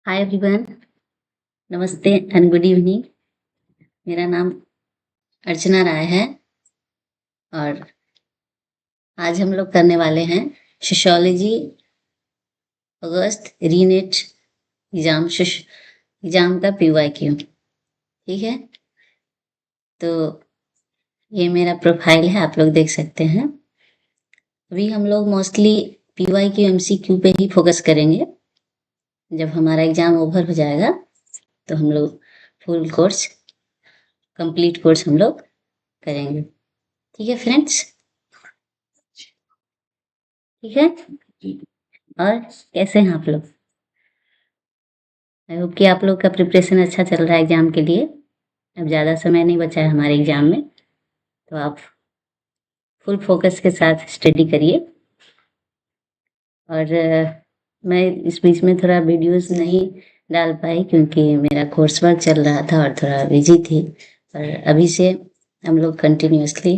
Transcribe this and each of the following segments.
Hi everyone, नमस्ते and good evening. मेरा नाम अर्चना राय है और आज हम लोग करने वाले हैं सोशियोलॉजी अगस्त रीनेट एग्जाम का PYQ। ठीक है, तो ये मेरा प्रोफाइल है, आप लोग देख सकते हैं। अभी हम लोग मोस्टली PYQ MCQ पे ही फोकस करेंगे। जब हमारा एग्जाम ओवर हो जाएगा तो हम लोग फुल कोर्स कंप्लीट कोर्स हम लोग करेंगे। ठीक है फ्रेंड्स, ठीक है। और कैसे हैं आप लोग? आई होप कि आप लोग का प्रिपरेशन अच्छा चल रहा है एग्जाम के लिए। अब ज़्यादा समय नहीं बचा है हमारे एग्जाम में, तो आप फुल फोकस के साथ स्टडी करिए। और मैं इस बीच में थोड़ा वीडियोस नहीं डाल पाई क्योंकि मेरा कोर्स वर्क चल रहा था और थोड़ा बिजी थी। पर अभी से हम लोग कंटिन्यूअसली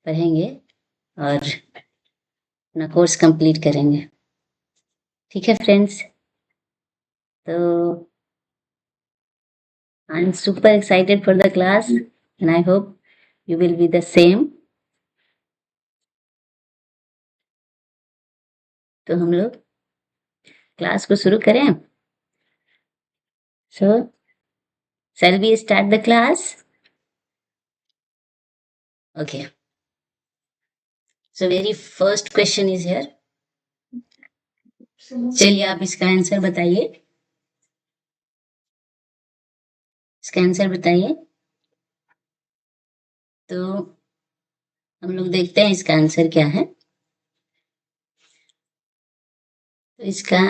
पढ़ेंगे और अपना कोर्स कंप्लीट करेंगे। ठीक है फ्रेंड्स, तो I'm super excited for the class and I hope you will be the same. तो हम लोग क्लास को शुरू करें। So, shall we start the class? Okay. So very first question is here. चलिए आप इसका आंसर बताइए। इसका आंसर बताइए। तो हम लोग देखते हैं इसका आंसर क्या है। तो इसका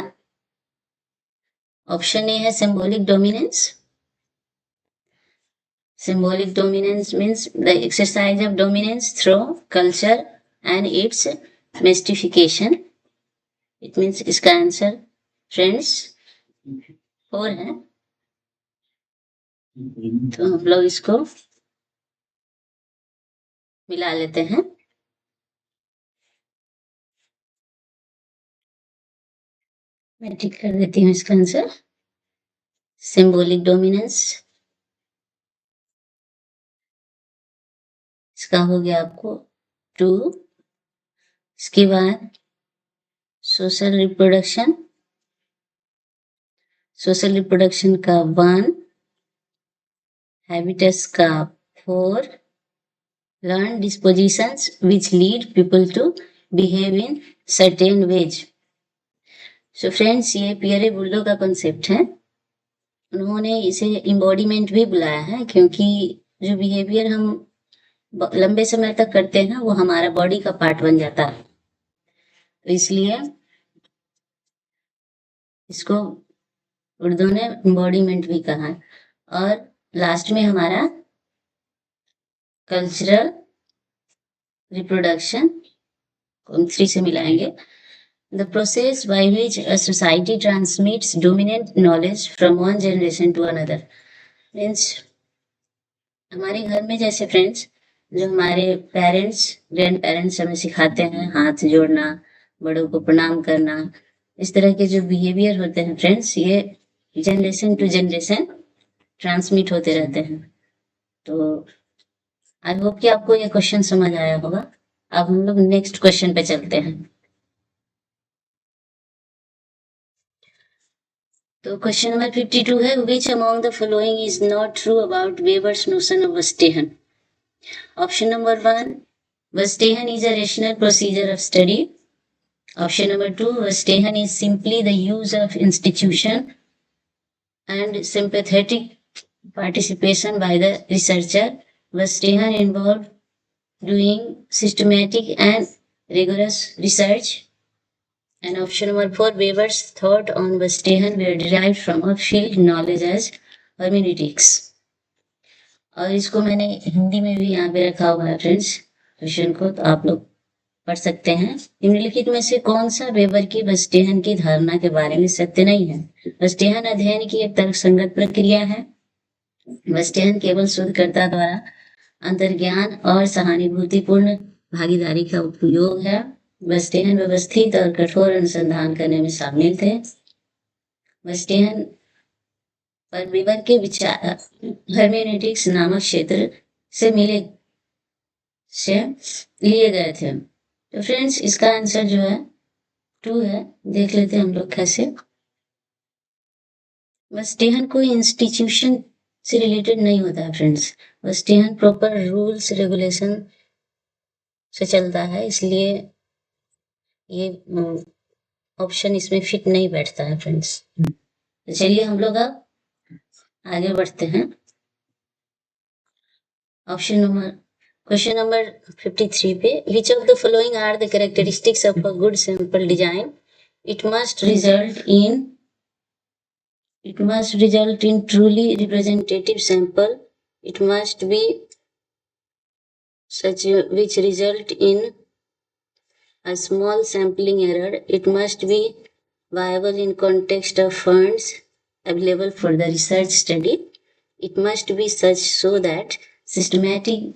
ऑप्शन ए है symbolic dominance. Symbolic dominance means the exercise of dominance through culture and its mystification. It means इसका आंसर फ्रेंड्स 4 है। तो हम लोग इसको मिला लेते हैं। मैं ठीक कर देती हूँ इसका आंसर। सिंबॉलिक डोमिनेंस इसका हो गया आपको 2। इसके बाद सोशल रिप्रोडक्शन, सोशल रिप्रोडक्शन का 1, हैबिटस का 4, learn dispositions which lead people to behave in certain ways. So friends, ये पियरे बुल्लो का कॉन्सेप्ट है। उन्होंने इसे इम्बॉडीमेंट भी बुलाया है क्योंकि जो बिहेवियर हम लंबे समय तक करते हैं वो हमारा बॉडी का पार्ट बन जाता है, तो इसलिए इसको उर्दू ने इम्बॉडीमेंट भी कहा है। और लास्ट में हमारा कल्चरल रिप्रोडक्शन को हम 3 से मिलाएंगे। The process by which a society transmits dominant knowledge from one generation to another means हमारे घर में जैसे फ्रेंड्स जो हमारे पेरेंट्स ग्रैंड पेरेंट्स हमें सिखाते हैं हाथ जोड़ना, बड़ों को प्रणाम करना, इस तरह के जो बिहेवियर होते हैं फ्रेंड्स, ये जनरेशन टू जनरेशन ट्रांसमिट होते रहते हैं। तो आई होप कि आपको ये क्वेश्चन समझ आया होगा। अब हम लोग नेक्स्ट क्वेश्चन पे चलते हैं। तो क्वेश्चन नंबर 52 है, which among the following is not true about Weber's notion of verstehen. Option number 1, verstehen is a rational procedure of study. Option number 2, verstehen is simply the use of institution and sympathetic participation by the researcher. Western involved doing systematic and rigorous research. And option number 4, Weber's thought on Western were derived from a field knowledge as hermeneutics. और इसको मैंने हिंदी में भी यहाँ पे रखा हुआ है फ्रेंड्स क्वेश्चन को, तो आप लोग पढ़ सकते हैं। निम्नलिखित में से कौन सा वेबर की वस्टेहन की धारणा के बारे में सत्य नहीं है? वस्टेहन अध्ययन की एक तर्कसंगत प्रक्रिया है। वस्टेहन केवल शोधकर्ता द्वारा अंतर्ज्ञान और सहानुभूतिपूर्ण भागीदारी का उपयोग है। वस्टेहन व्यवस्थित और कठोर अनुसंधान करने में शामिल थे। वेस्टेहन पर वेबर के विचार हर्मेनेटिक्स नामक क्षेत्र से लिए गए थे। तो फ्रेंड्स इसका आंसर जो है 2 है। देख लेते हैं हम लोग कैसे। वेस्टेहन कोई इंस्टीट्यूशन से रिलेटेड नहीं होता है फ्रेंड्स। वेस्टेहन प्रॉपर रूल्स रेगुलेशन से चलता है, इसलिए ये ऑप्शन इसमें फिट नहीं बैठता है फ्रेंड्स। तो चलिए हम लोग अब आगे बढ़ते हैं। क्वेश्चन नंबर 53 पे, which of the following are the characteristics of a good sample design? It must result in truly representative sample. It must be such which result in a small sampling error. It must be viable in context of funds available for the research study. It must be such so that systematic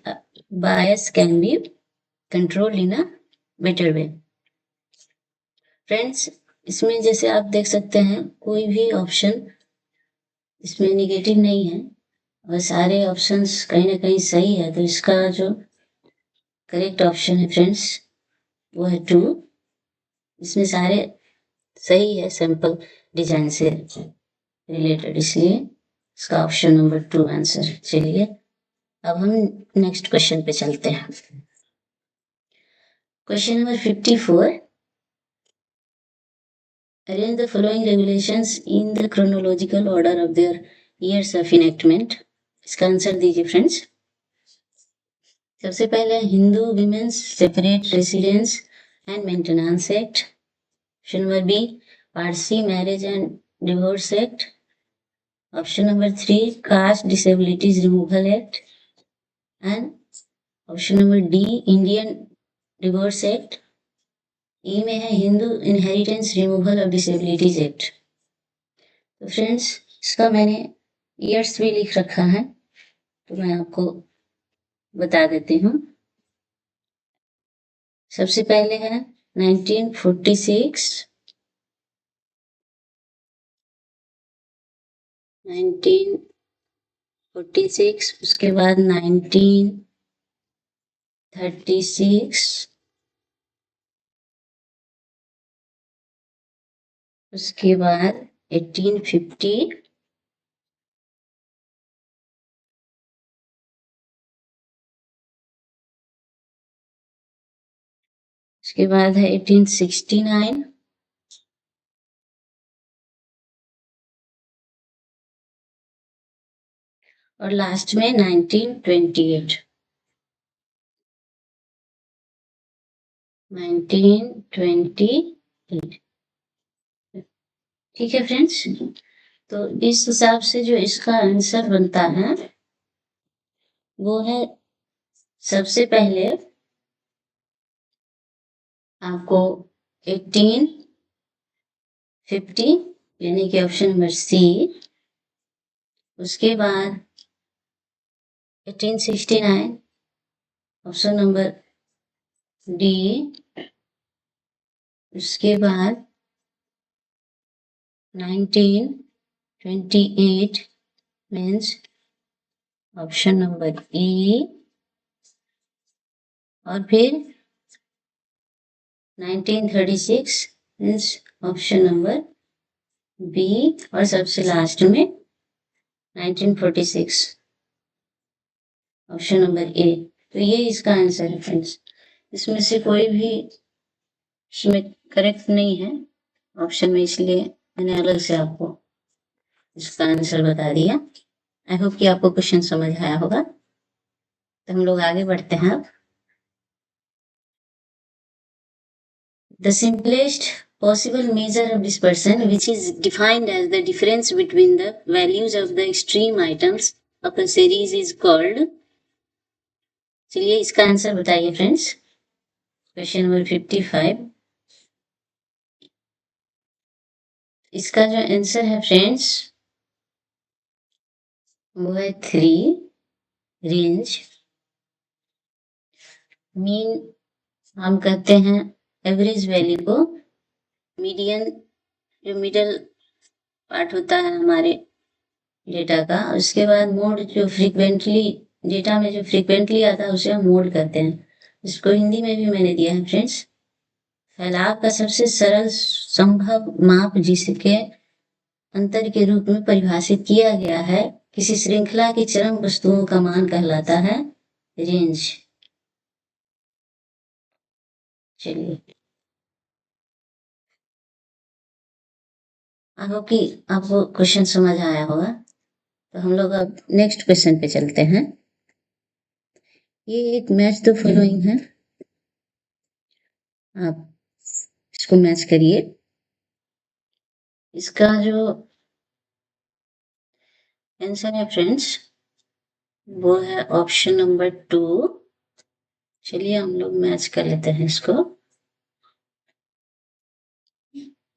bias can be controlled in a better way. Friends इसमें जैसे आप देख सकते हैं कोई भी option इसमें negative नहीं है और सारे ऑप्शंस कहीं ना कहीं सही है। तो इसका जो करेक्ट ऑप्शन है फ्रेंड्स वो है 2। इसमें सारे सही है सैंपल डिजाइन से रिलेटेड, इसलिए इसका ऑप्शन नंबर 2 आंसर। चलिए अब हम नेक्स्ट क्वेश्चन पे चलते हैं। Question number 54, arrange the following regulations in the chronological order of their years of enactment. इसका आंसर दीजिए फ्रेंड्स। सबसे पहले Hindu women's separate residence and maintenance act. Option number B Parsi marriage and divorce act. Option number 3 caste disabilities removal act. And option number D Indian divorce act. E में है Hindu inheritance removal of disabilities act. तो friends इसका मैंने years भी लिख रखा है, तो मैं आपको बता देती हूँ। सबसे पहले है 1946, 1946, उसके बाद 1936, उसके बाद 1850, उसके बाद है 1869, और लास्ट में 1928। 1928। ठीक है फ्रेंड्स, तो इस हिसाब से जो इसका आंसर बनता है वो है सबसे पहले आपको 1850 यानी कि ऑप्शन नंबर सी, उसके बाद 1869 ऑप्शन नंबर डी, उसके बाद 1928 मीन्स ऑप्शन नंबर ई, और फिर 1936 मीन्स ऑप्शन नंबर बी, और सबसे लास्ट में 1946 ऑप्शन नंबर ए। तो ये इसका आंसर है फ्रेंड्स। इसमें से कोई भी इसमें करेक्ट नहीं है ऑप्शन में, इसलिए मैंने अलग से आपको इसका आंसर बता दिया। आई होप कि आपको क्वेश्चन समझ आया होगा। तो हम लोग आगे बढ़ते हैं अब। The simplest possible measure of dispersion, which is defined as the difference between the values of the extreme items of a series, is called. चलिए इसका आंसर बताइए फ्रेंड्स। क्वेश्चन नंबर 55, इसका जो आंसर है फ्रेंड्स वो है 3 रेंज। मीन हम कहते हैं एवरेज वैल्यू को, मीडियन जो मिडल पार्ट होता है हमारे डेटा का। उसके बाद मोड जो फ्रीक्वेंटली डेटा में जो फ्रीक्वेंटली आता है उसे हम मोड कहते हैं, जिसको हिंदी में भी मैंने दिया है फ्रेंड्स। फैलाव का सबसे सरल संभव माप जिसके अंतर के रूप में परिभाषित किया गया है किसी श्रृंखला की चरम वस्तुओं का मान कहलाता है रेंज। चलिए, आई होप कि आपको क्वेश्चन समझ आया होगा। तो हम लोग अब नेक्स्ट क्वेश्चन पे चलते हैं। ये एक मैच द फॉलोइंग है, आप इसको मैच करिए। इसका जो आंसर है फ्रेंड्स वो है ऑप्शन नंबर 2। चलिए हम लोग मैच कर लेते हैं इसको।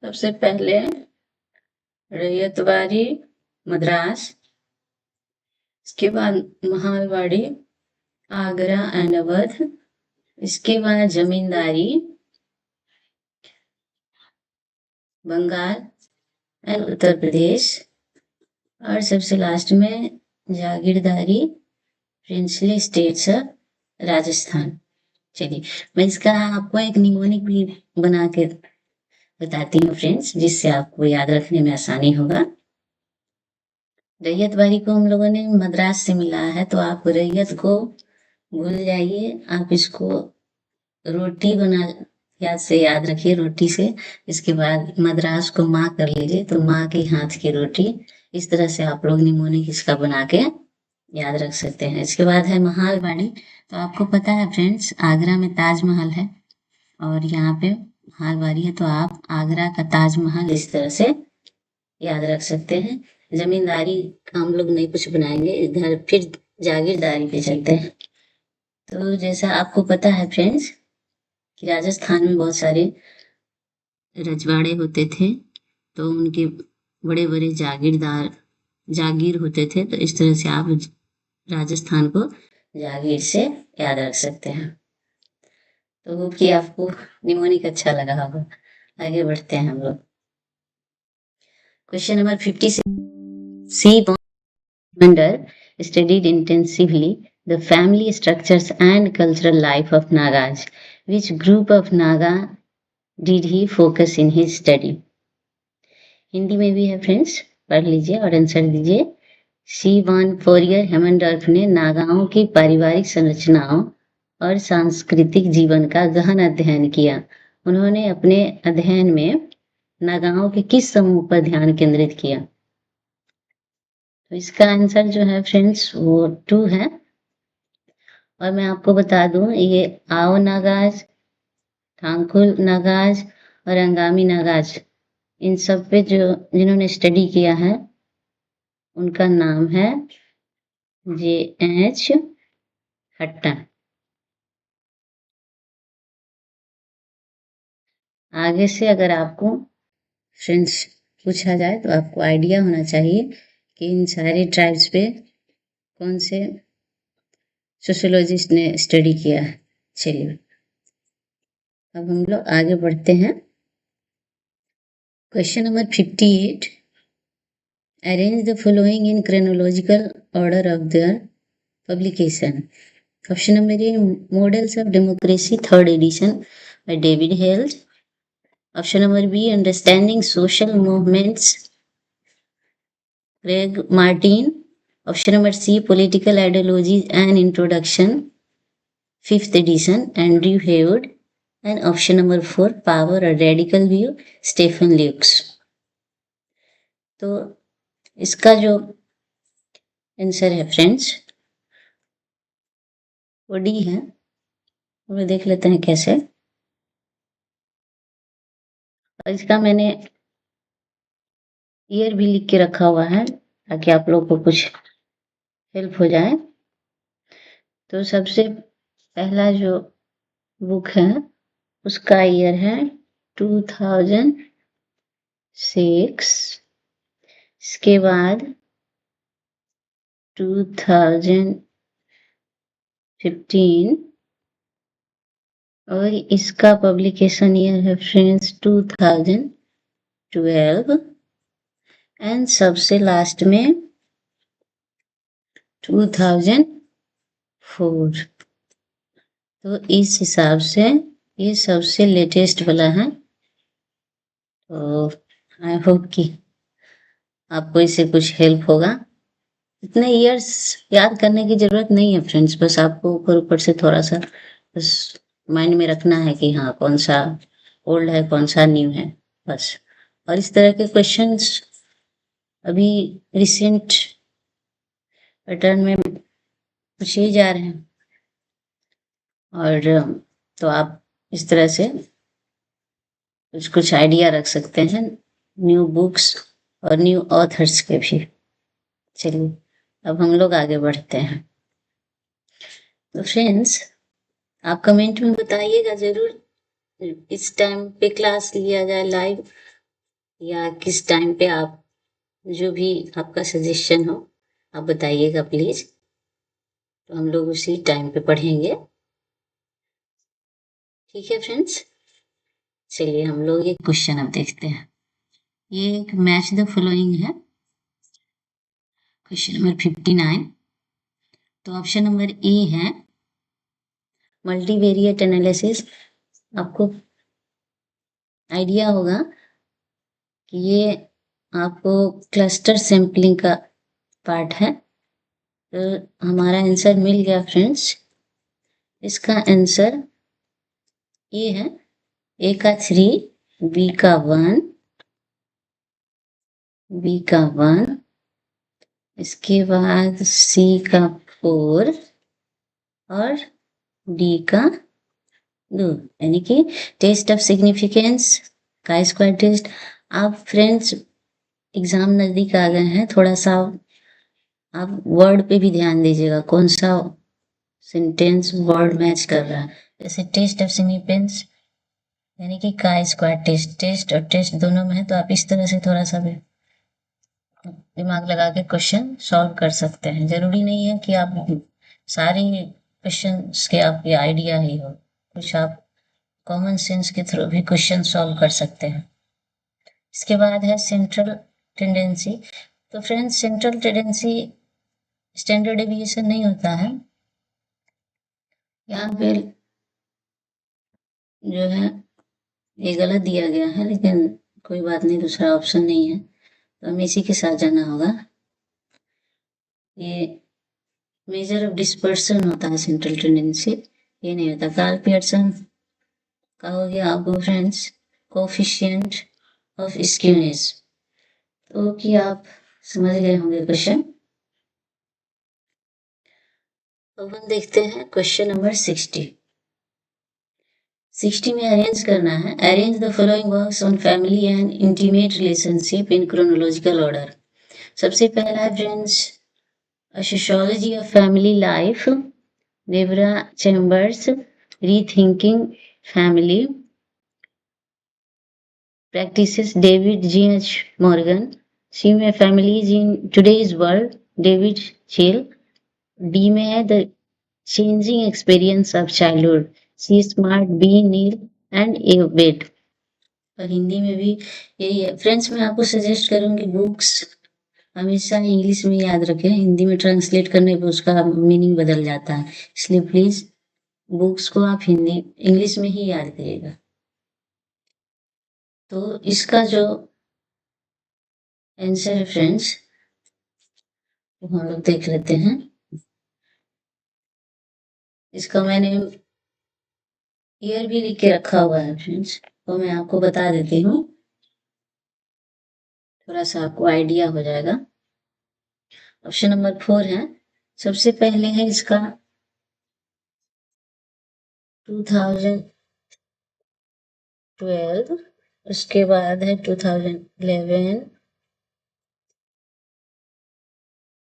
सबसे पहले रैयतवाड़ी मद्रास, इसके बाद महालवाड़ी आगरा एंड अवध, इसके बाद जमींदारी बंगाल एंड उत्तर प्रदेश, और सबसे लास्ट में जागीरदारी प्रिंसली स्टेट्स राजस्थान। चलिए, मैं इसका आपको एक निमोनिक भी बना के बताती हूँ फ्रेंड्स, जिससे आपको याद रखने में आसानी होगा। रैयतवाड़ी को हम लोगों ने मद्रास से मिला है, तो आप रैयत को भूल जाइए, आप इसको रोटी बना याद से याद रखिए, रोटी से। इसके बाद मद्रास को माँ कर लीजिए, तो माँ के हाथ की रोटी। इस तरह से आप लोग निमोनिक इसका बना के याद रख सकते हैं। इसके बाद है महालवाड़ी। तो आपको पता है फ्रेंड्स, आगरा में ताजमहल है और यहाँ पे महालवाड़ी है, तो आप आगरा का ताजमहल इस तरह से याद रख सकते हैं। जमींदारी का हम लोग नहीं कुछ बनाएंगे, इधर फिर जागीरदारी पे चलते हैं। तो जैसा आपको पता है फ्रेंड्स कि राजस्थान में बहुत सारे रजवाड़े होते थे, तो उनके बड़े बड़े जागीर होते थे। तो इस तरह से आप राजस्थान को जागीर से याद रख सकते हैं। तो होप कि आपको निमोनिक अच्छा लगा होगा। आगे बढ़ते हैं हम लोग। Question number 56। C Commander studied intensively the family structures and cultural life of Nagas. Which group of Naga did he focus in his study? Hindi में भी है फ्रेंड्स, पढ़ लीजिए और आंसर दीजिए। सी वान फोरियर हेमनडॉर्फ ने नागाओं की पारिवारिक संरचनाओं और सांस्कृतिक जीवन का गहन अध्ययन किया। उन्होंने अपने अध्ययन में नागाओं के किस समूह पर ध्यान केंद्रित किया? तो इसका आंसर जो है फ्रेंड्स वो 2 है। और मैं आपको बता दूं, ये आओ नागाज, थांकुल नागाज और अंगामी नागाज, इन सब पे जो जिन्होंने स्टडी किया है उनका नाम है J.H. हट्टन। आगे से अगर आपको फ्रेंड्स पूछा जाए तो आपको आइडिया होना चाहिए कि इन सारे ट्राइब्स पे कौन से सोशियोलॉजिस्ट ने स्टडी किया है। चलिए अब हम लोग आगे बढ़ते हैं। Question number 58। Arrange the following in chronological order of their publication. Option number A, Models of Democracy, 3rd edition by David Hales. Option number B, Understanding Social Movements, Craig Martin. Option number C, Political Ideologies and Introduction, 5th edition, Andrew Haywood. And option number 4, Power, a Radical View, Stephen Lukes. तो इसका जो answer है friends वो D है। वो देख लेते हैं कैसे। और इसका मैंने ईयर भी लिख के रखा हुआ है ताकि आप लोग को कुछ हेल्प हो जाए। तो सबसे पहला जो बुक है उसका ईयर है 2006। इसके बाद 2015 और इसका पब्लिकेशन ईयर है फ्रेंड्स 2012। एंड सबसे लास्ट में 2004। तो इस हिसाब से ये सबसे लेटेस्ट वाला है। तो आई होप कि आपको इससे कुछ हेल्प होगा। इतने ईयर्स याद करने की जरूरत नहीं है फ्रेंड्स, बस आपको ऊपर ऊपर से थोड़ा सा बस माइंड में रखना है कि हाँ कौन सा ओल्ड है कौन सा न्यू है बस। और इस तरह के क्वेश्चंस अभी रिसेंट पैटर्न में पूछे जा रहे हैं, और तो आप इस तरह से कुछ कुछ आइडिया रख सकते हैं न्यू बुक्स और न्यू ऑथर्स के भी। चलिए अब हम लोग आगे बढ़ते हैं। तो फ्रेंड्स आप कमेंट में बताइएगा जरूर इस टाइम पे क्लास लिया जाए लाइव, या किस टाइम पे आप जो भी आपका सजेशन हो आप बताइएगा प्लीज। तो हम लोग उसी टाइम पे पढ़ेंगे। ठीक है फ्रेंड्स, चलिए हम लोग ये क्वेश्चन अब देखते हैं। ये एक मैच द फॉलोइंग है, क्वेश्चन नंबर 59। तो ऑप्शन नंबर ए है मल्टीवेरिएट एनालिसिस। आपको आइडिया होगा कि ये आपको क्लस्टर सैंपलिंग का पार्ट है। तो हमारा आंसर मिल गया फ्रेंड्स। इसका आंसर ये है, ए का 3, बी का 1, बी का 1, इसके बाद सी का 4 और डी का 2, यानी कि टेस्ट ऑफ सिग्निफिकेंस का स्क्वायर टेस्ट। आप फ्रेंड्स एग्जाम नजदीक आ गए हैं, थोड़ा सा आप वर्ड पे भी ध्यान दीजिएगा, कौन सा सेंटेंस वर्ड मैच कर रहा है। जैसे टेस्ट ऑफ सिग्निफिकेंस यानी कि का स्क्वायर टेस्ट, टेस्ट और टेस्ट दोनों में है, तो आप इस तरह से थोड़ा सा भी दिमाग लगा के क्वेश्चन सॉल्व कर सकते हैं। जरूरी नहीं है कि आप सारी क्वेश्चंस के आपके आइडिया ही हो, कुछ आप कॉमन सेंस के थ्रू भी क्वेश्चन सॉल्व कर सकते हैं। इसके बाद है सेंट्रल टेंडेंसी। तो friends central tendency standard deviation नहीं होता है, यहाँ पे जो है ये गलत दिया गया है, लेकिन कोई बात नहीं, दूसरा ऑप्शन नहीं है तो हमें इसी के साथ जाना होगा। ये मेजर ऑफ डिस्पर्सन होता है सेंट्रल टेंडेंसी, ये नहीं होता। कार्ल पियर्सन का हो गया आपको फ्रेंड्स कोफिशिएंट ऑफ स्क्यूनेस। तो कि आप समझ गए होंगे क्वेश्चन। अब हम देखते हैं क्वेश्चन नंबर 60। 60 में अरेंज करना है, arrange the following works on family and intimate relationship in chronological order. सबसे पहला है friends A Sociology of Family Life, Deborah Chambers, Rethinking Family Practices, David G. H. Morgan, C में Families in Today's World, David Chill, D में है The Changing Experience of Childhood, C Smart, B Neil and A Wade। और हिंदी में भी यही है friends. मैं आपको सजेस्ट करूंगी बुक्स हमेशा इंग्लिश में याद रखें, हिंदी में ट्रांसलेट करने पर उसका मीनिंग बदल जाता है, इसलिए प्लीज बुक्स को आप हिंदी इंग्लिश में ही याद करिएगा। तो इसका जो आंसर है फ्रेंड्स वो हम लोग देख लेते हैं। इसका मैंने ईयर भी लिख के रखा हुआ है फ्रेंड्स, तो मैं आपको बता देती हूँ, थोड़ा सा आपको आइडिया हो जाएगा। ऑप्शन नंबर 4 है, सबसे पहले है इसका 2012, उसके बाद है 2011,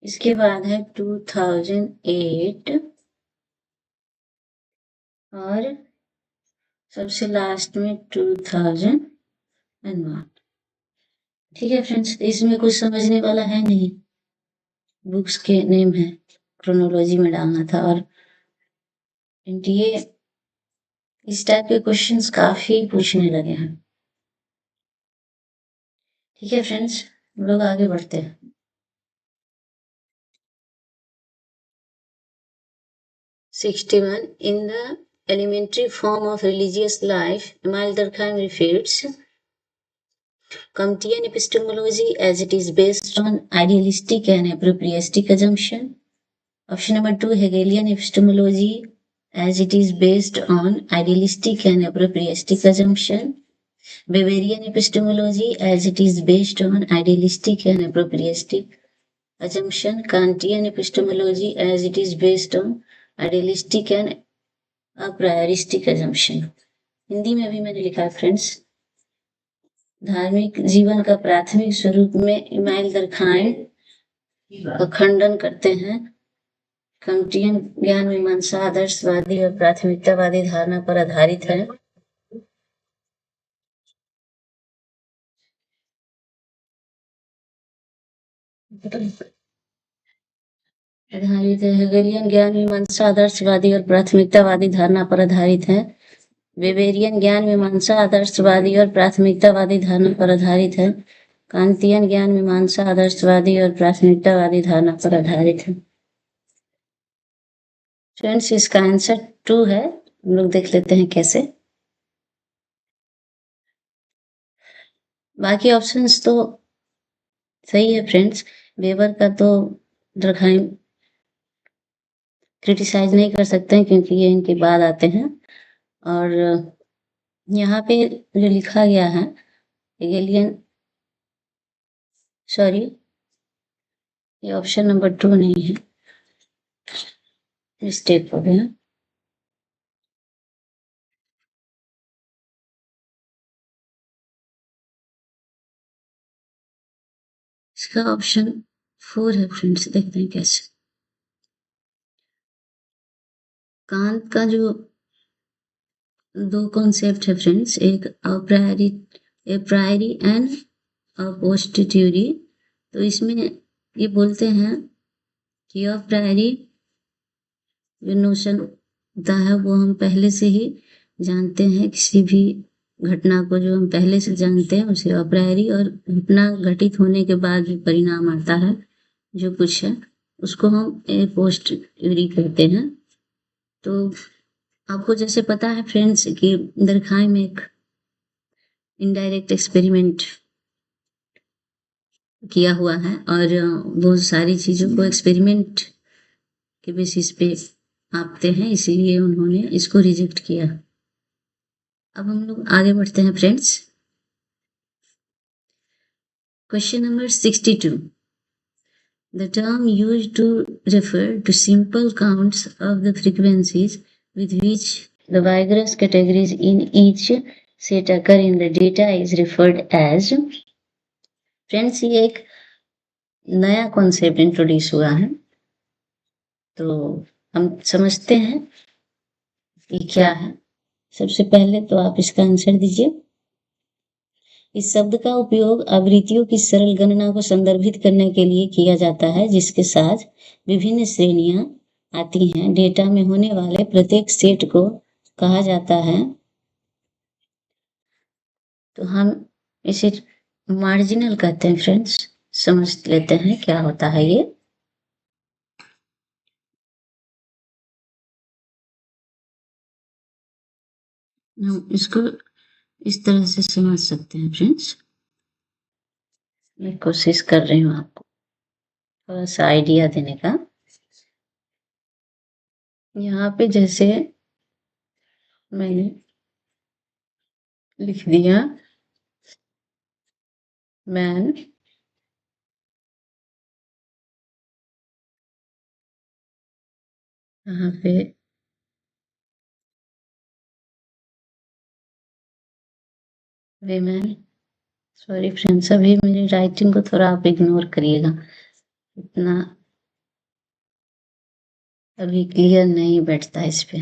इसके बाद है 2008 और सबसे लास्ट में 2001। ठीक है फ्रेंड्स, इसमें कुछ समझने वाला है नहीं, बुक्स के नेम है, क्रोनोलॉजी में डालना था। और ये इस टाइप के क्वेश्चंस काफी पूछने लगे हैं। ठीक है फ्रेंड्स, हम लोग आगे बढ़ते हैं। One in the elementary form of religious life, Emile Durkheim refutes Comtean epistemology as it is based on idealistic and appropriatistic assumption. Option number 2, Hegelian epistemology as it is based on idealistic and appropriatistic assumption. Bavarian epistemology as it is based on idealistic and appropriatistic assumption. Kantian epistemology as it is based on idealistic and aprioristic assumption. Hindi में भी मैंने लिखा friends. धार्मिक जीवन का प्राथमिक स्वरूप में इमाइल दरखाइन का खंडन करते हैं। कंटियन ज्ञान मीमांसा आदर्शवादी और प्राथमिकतावादी धारणा पर आधारित है। हेगेलियन ज्ञान मीमांसा आदर्शवादी और प्राथमिकतावादी धारणा पर आधारित है। वेबेरियन ज्ञान मीमांसा आदर्शवादी और प्राथमिकतावादी धारणा पर आधारित है। कांतियन ज्ञान मीमांसा आदर्शवादी और प्राथमिकतावादी धारणा पर आधारित है। फ्रेंड्स, इसका आंसर 2 है। हम लोग देख लेते हैं कैसे। बाकी ऑप्शंस तो सही है फ्रेंड्स। वेबर का तो दरखाइन क्रिटिसाइज नहीं कर सकते हैं क्योंकि ये इनके बाद आते हैं। और यहाँ पे जो लिखा गया है हेगेलियन, सॉरी ये ऑप्शन नंबर 2 नहीं है, मिस्टेक हो गया। इसका ऑप्शन 4 है फ्रेंड्स। देखते हैं कैसे। कांत का जो 2 कॉन्सेप्ट है फ्रेंड्स, एक अप्रायरी एंड अपोस्टिट्यूरी। तो इसमें ये बोलते हैं कि अप्रायरी जो नोशन होता है वो हम पहले से ही जानते हैं। किसी भी घटना को जो हम पहले से जानते हैं उसे अप्रायरी, और घटना घटित होने के बाद जो परिणाम आता है जो कुछ है उसको हम पोस्टीरियरी कहते हैं। तो आपको जैसे पता है फ्रेंड्स कि दरखाइम एक इनडायरेक्ट एक्सपेरिमेंट किया हुआ है और वो सारी चीज़ों को एक्सपेरिमेंट के बेसिस पे आपते हैं, इसीलिए उन्होंने इसको रिजेक्ट किया। अब हम लोग आगे बढ़ते हैं friends. Question number 62। The term used to refer to simple counts of the frequencies with which the vigorous categories in each set occur in the data is referred as। Friends, ये एक नया कॉन्सेप्ट इंट्रोड्यूस हुआ है, तो हम समझते हैं कि क्या है। सबसे पहले तो आप इसका आंसर दीजिए। इस शब्द का उपयोग आवृत्तियों की सरल गणना को संदर्भित करने के लिए किया जाता है जिसके साथ विभिन्न श्रेणियां आती हैं। डेटा में होने वाले प्रत्येक सेट को कहा जाता है। तो हम इसे मार्जिनल कहते हैं फ्रेंड्स। समझ लेते हैं क्या होता है ये। हम इसको इस तरह से समझ सकते हैं फ्रेंड्स। मैं कोशिश कर रही हूँ आपको थोड़ा सा आइडिया देने का। यहाँ पे जैसे मैंने लिख दिया मैन यहाँ पे विमेन। सॉरी फ्रेंड्स, अभी मेरी राइटिंग को थोड़ा आप इग्नोर करिएगा, इतना अभी क्लियर नहीं बैठता इस पे।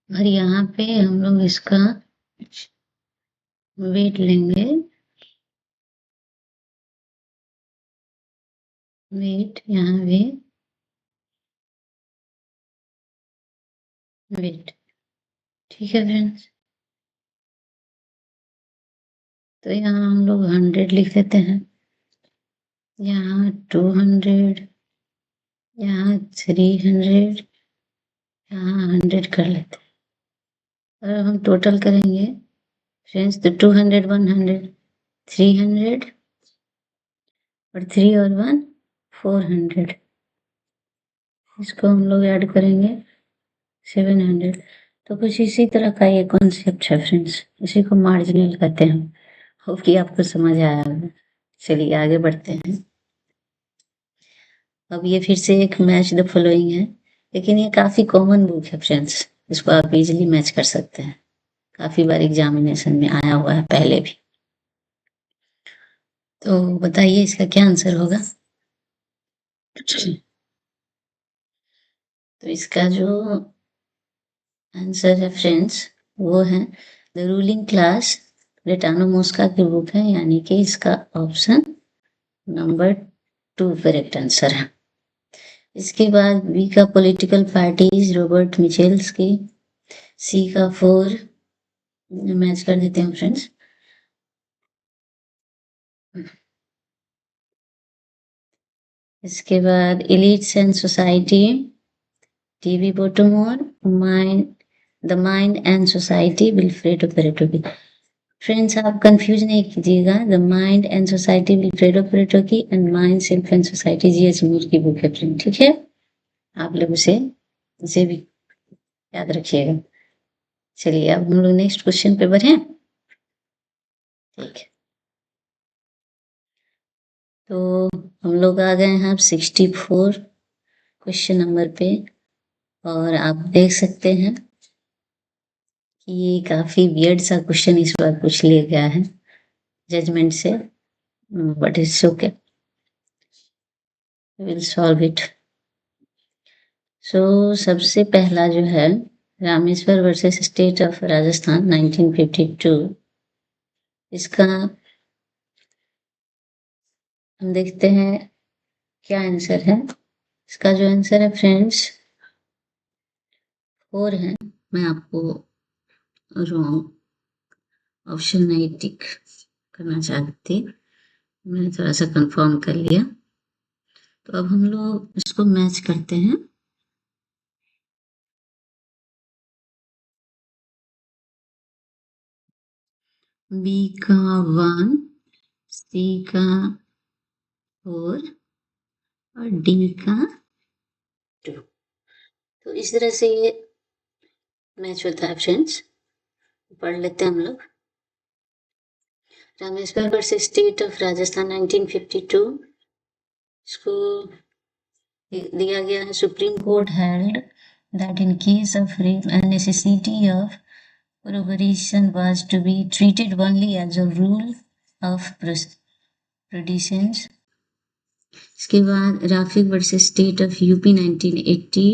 और यहाँ पे हम लोग इसका वेट लेंगे वेट, यहाँ वेट, ठीक है फ्रेंड्स। तो यहाँ हम लोग 100 लिख देते हैं, यहाँ 200, यहाँ 300, यहाँ 100 कर लेते हैं। और हम टोटल करेंगे फ्रेंड्स तो 200, 100, 300 और 3 और 1 400। इसको हम लोग ऐड करेंगे 700। तो कुछ इसी तरह का ये कॉन्सेप्ट है फ्रेंड्स, इसी को मार्जिनल कहते हैं। होप कि आपको समझ आया होगा। चलिए आगे बढ़ते हैं। अब ये फिर से एक मैच द फॉलोइंग है, लेकिन ये काफ़ी कॉमन बुक है फ्रेंड्स, इसको आप इजीली मैच कर सकते हैं। काफ़ी बार एग्जामिनेशन में आया हुआ है पहले भी। तो बताइए इसका क्या आंसर होगा। तो इसका जो आंसर है फ्रेंड्स वो है द रूलिंग क्लास, ब्रेटानो मोस्का की बुक है, यानी कि इसका ऑप्शन नंबर 2 करेक्ट आंसर है। इसके बाद बी का पॉलिटिकल पार्टीज, रॉबर्ट मिचेल्स की। सी का 4 मैच कर देते हैं फ्रेंड्स। इसके बाद elites and society, T B Bottomore, mind, the mind and society, Vilfredo Pareto की। फ्रेंड्स आप कंफ्यूज नहीं कीजिएगा, the mind and society Vilfredo Pareto की and mind self and society G H Moore की बुक है फ्रेंड, ठीक है। आप लोग उसे भी याद रखिएगा। चलिए अब हम लोग नेक्स्ट क्वेश्चन पे बढ़े। ठीक है, तो हम लोग आ गए हैं अब 64 क्वेश्चन नंबर पे, और आप देख सकते हैं कि ये काफ़ी वियर्ड सा क्वेश्चन इस बार पूछ लिया गया है जजमेंट से, but it's okay, will solve it. So सबसे पहला जो है Rameshwar versus state of Rajasthan 1952, इसका हम देखते हैं क्या आंसर है। इसका जो आंसर है फ्रेंड्स 4 है। मैं आपको रॉन्ग ऑप्शन नहीं टिक करना चाहती, मैंने थोड़ा सा कंफर्म कर लिया। तो अब हम लोग इसको मैच करते हैं। बी का 1, सी का 4 और डी का 2। तो इस तरह से ये मैच होता है फ्रेंड्स। पढ़ लेते हैं हम लोग। Rameshwar versus state of Rajasthan 1952, इसको दिया गया है, supreme court held that in case of rape and necessity of probation was to be treated only as a rule of precedence. इसके बाद Rafiq versus state of UP 1980,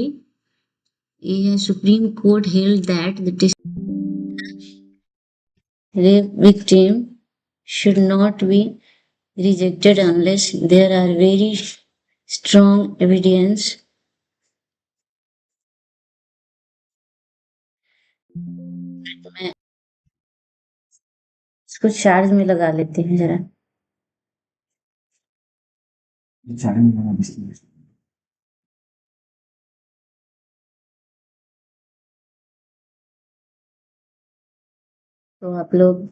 ये है supreme court held that the rape victim should not be rejected unless there are very strong evidence मैं इसको charge में लगा लेती हूँ जरा। तो आप लोग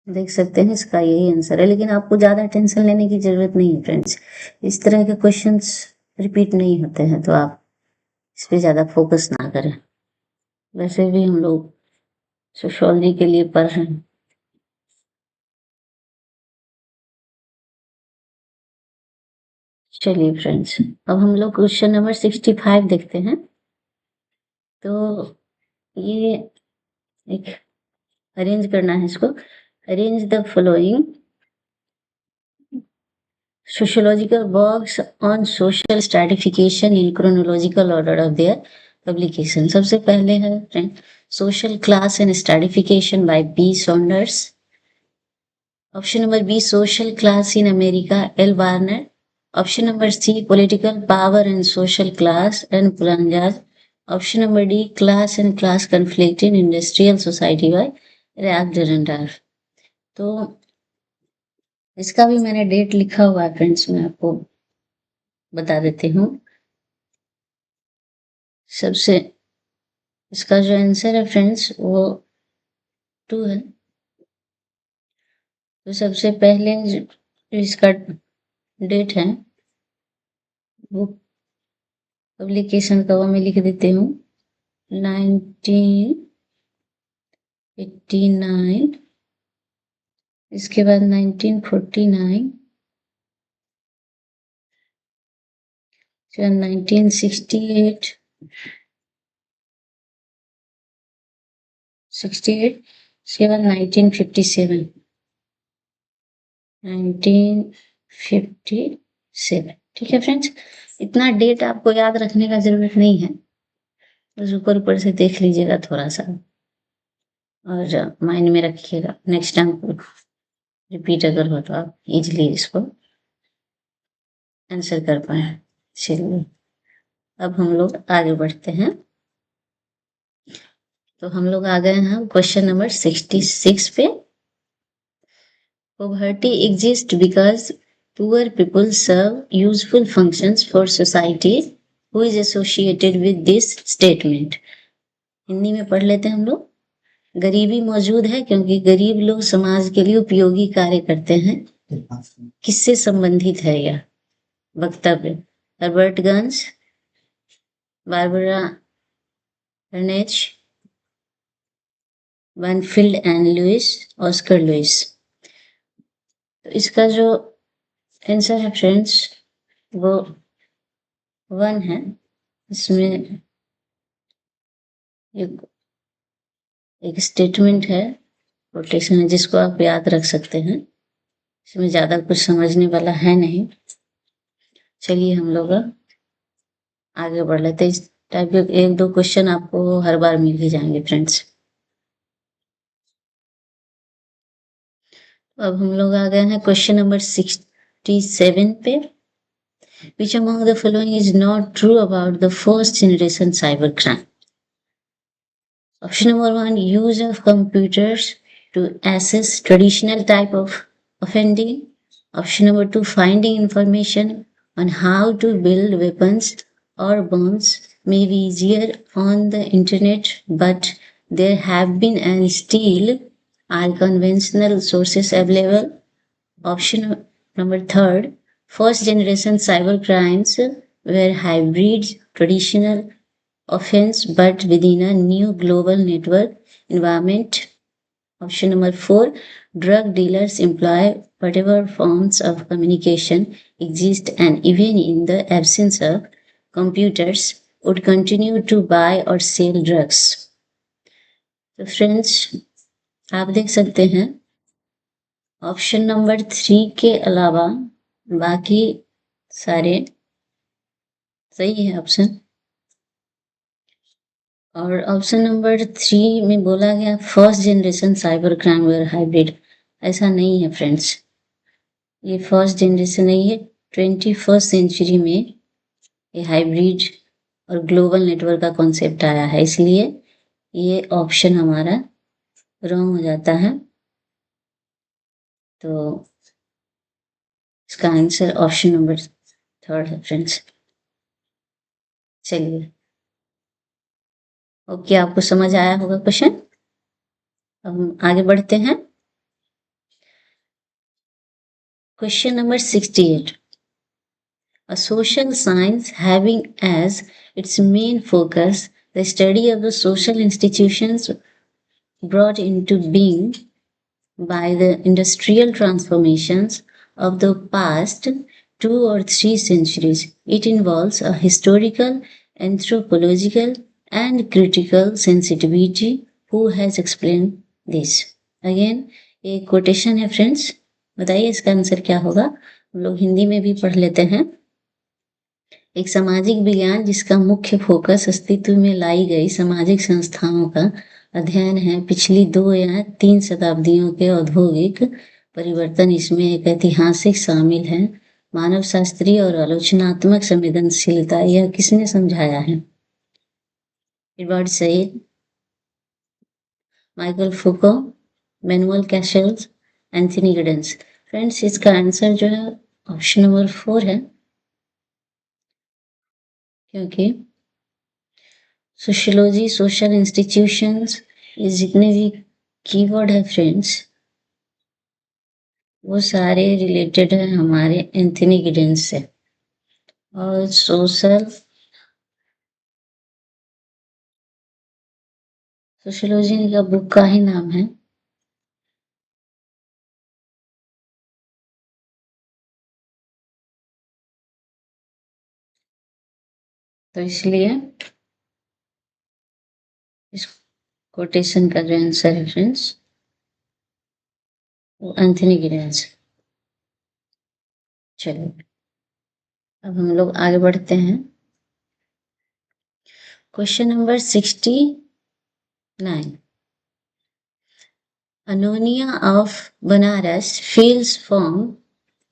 देख सकते हैं इसका यही आंसर है, लेकिन आपको ज़्यादा टेंशन लेने की ज़रूरत नहीं है फ्रेंड्स। इस तरह के क्वेश्चंस रिपीट नहीं होते हैं, तो आप इस पर ज़्यादा फोकस ना करें। वैसे भी हम लोग सोशियोलॉजी के लिए पढ़ रहे हैं। चलिए फ्रेंड्स, अब हम लोग क्वेश्चन नंबर 65 देखते हैं। तो ये एक अरेंज करना है इसको। Arrange the following sociological works on social stratification in chronological order of their publication. सबसे पहले है friend social class and stratification by B Saunders. Option number B social class in America, L Warner. Option number C political power and social class, N Poulantzas. Option number D class and class conflict in industrial society by Ralf Dahrendorf. तो इसका भी मैंने date लिखा हुआ है friends, मैं आपको बता देती हूँ। सबसे इसका जो आंसर है फ्रेंड्स वो 2 है। तो सबसे पहले जो इसका डेट है वो पब्लिकेशन का वो मैं लिख देती हूँ 1989, इसके बाद 1949, 1968, 68, इसके बाद 1957, 1957। ठीक है फ्रेंड्स, इतना डेट आपको याद रखने का जरूरत नहीं है, बस ऊपर ऊपर से देख लीजिएगा थोड़ा सा और माइंड में रखिएगा। नेक्स्ट टाइम रिपीट अगर हो तो आप इजीली इसको आंसर कर पाए। चलिए अब हम लोग आगे बढ़ते हैं। तो हम लोग आ गए हैं क्वेश्चन नंबर 66 पे। Poverty exists because poor people serve useful functions for society who is associated with this statement। Hindi में पढ़ लेते हैं हम लोग। गरीबी मौजूद है क्योंकि गरीब लोग समाज के लिए उपयोगी कार्य करते हैं। किससे संबंधित है यह वक्तव्य? Herbert Gans, Barbara Ehrenreich, Wanfield and Lewis, Oscar Lewis. तो इसका जो आंसर है फ्रेंड्स वो 1 है। इसमें एक स्टेटमेंट है, कोटेशन है, जिसको आप याद रख सकते हैं। इसमें ज्यादा कुछ समझने वाला है नहीं। चलिए हम लोग आगे बढ़ लेते हैं। इस टाइप के 1-2 क्वेश्चन आपको हर बार मिल ही जाएंगे फ्रेंड्स। अब हम लोग आ गए हैं क्वेश्चन नंबर 67 पे। Which among the following is not true about the first generation cybercrime? Option number 1, use of computers to assess traditional type of offending. Option number 2, finding information on how to build weapons or bombs may be easier on the internet, but there have been and still are conventional sources available. Option number 3, first generation cyber crimes were hybrid traditional offense but within a new global network environment. Option number 4, drug dealers employ whatever forms of communication exist and even in the absence of computers would continue to buy or sell drugs. तो friends आप देख सकते हैं option number 3 के अलावा बाकी सारे सही है ऑप्शन। और ऑप्शन नंबर 3 में बोला गया first generation cyber crime were hybrid, ऐसा नहीं है फ्रेंड्स। ये फर्स्ट जनरेशन नहीं है, 21st सेंचुरी में ये हाइब्रिड और ग्लोबल नेटवर्क का कॉन्सेप्ट आया है, इसलिए ये ऑप्शन हमारा रॉन्ग हो जाता है। तो इसका आंसर ऑप्शन नंबर 3 है फ्रेंड्स। चलिए ओके, आपको समझ आया होगा क्वेश्चन। अब हम आगे बढ़ते हैं। Question number 68, a social science having as its main focus the study of the social institutions brought into being by the industrial transformations of the past 2 or 3 centuries. It involves a historical, anthropological, and critical sensitivity. Who has explained this? Again, एक quotation है friends, बताइए इसका answer क्या होगा। हम लोग हिंदी में भी पढ़ लेते हैं। एक सामाजिक विज्ञान जिसका मुख्य फोकस अस्तित्व में लाई गई सामाजिक संस्थाओं का अध्ययन है पिछली 2 या 3 शताब्दियों के औद्योगिक परिवर्तन इसमें एक ऐतिहासिक शामिल है। मानव शास्त्रीय और आलोचनात्मक संवेदनशीलता, यह किसने समझाया है? Edward Said, Michel Foucault, Manuel Castells, Anthony Giddens. Friends, इसका आंसर जो है ऑप्शन नंबर 4 है, क्योंकि सोशियोलॉजी, सोशल इंस्टीट्यूशंस, ये जितने भी कीवर्ड है फ्रेंड्स, वो सारे रिलेटेड है हमारे एंथनी गिडेंस से। और सोशियोलॉजी का बुक का ही नाम है। तो इसलिए इस कोटेशन का जो आंसर है फ्रेंड्स, वो एंथनी गिडेंस। चलिए अब हम लोग आगे बढ़ते हैं। Question number 69। Anonia of Banaras feels from